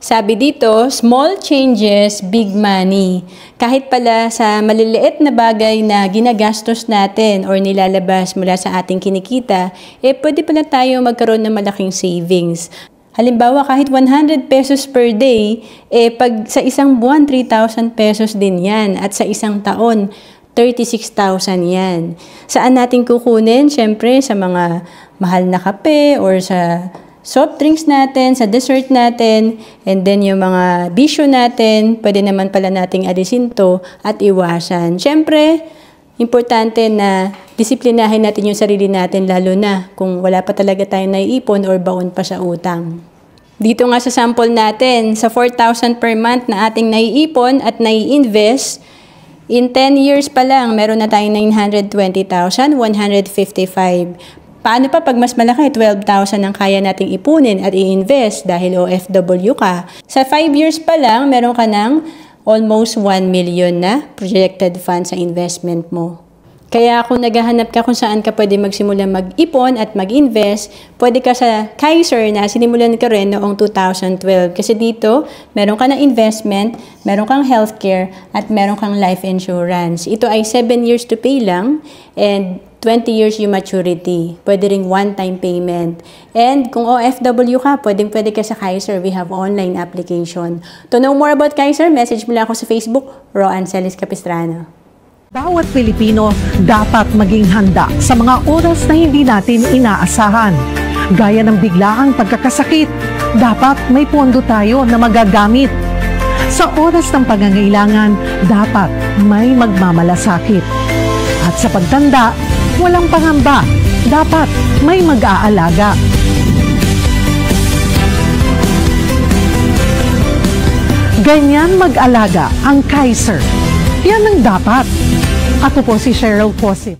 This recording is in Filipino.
Sabi dito, small changes, big money. Kahit pala sa maliliit na bagay na ginagastos natin or nilalabas mula sa ating kinikita, pwede pala tayo magkaroon ng malaking savings. Halimbawa, kahit 100 pesos per day, pag sa isang buwan, 3,000 pesos din yan. At sa isang taon, 36,000 yan. Saan natin kukunin? Siyempre, sa mga mahal na kape or sa soft drinks natin, sa dessert natin, and then yung mga bisyo natin, pwede naman pala nating alisin to at iwasan. Siyempre, importante na disiplinahin natin yung sarili natin, lalo na kung wala pa talaga tayong naiipon or baon pa sa utang. Dito nga sa sample natin, sa 4,000 per month na ating naiipon at nai-invest, in 10 years pa lang, meron na tayong 920,155. Paano pa pag mas malaki, 12,000 ang kaya nating ipunin at i-invest dahil OFW ka? Sa 5 years pa lang, meron ka ng almost 1 million na projected fund sa investment mo. Kaya kung naghahanap ka kung saan ka pwede magsimula mag-ipon at mag-invest, pwede ka sa Kaiser na sinimulan ka rin noong 2012. Kasi dito, meron ka ng investment, meron kang healthcare, at meron kang life insurance. Ito ay 7 years to pay lang and 20 years yung maturity. Pwede ring one-time payment. And kung OFW ka, pwede ka sa Kaiser. We have online application. To know more about Kaiser, message mo lang ako sa Facebook, Ro Ancelis Capistrano. Bawat Pilipino dapat maging handa sa mga oras na hindi natin inaasahan. Gaya ng biglaang pagkakasakit, dapat may pondo tayo na magagamit. Sa oras ng pangangailangan, dapat may magmamalasakit. At sa pagtanda, walang pangamba, dapat may mag-aalaga. Ganyan mag-alaga ang Kaiser. Yan ang dapat. Ako po si Cheryl Posip.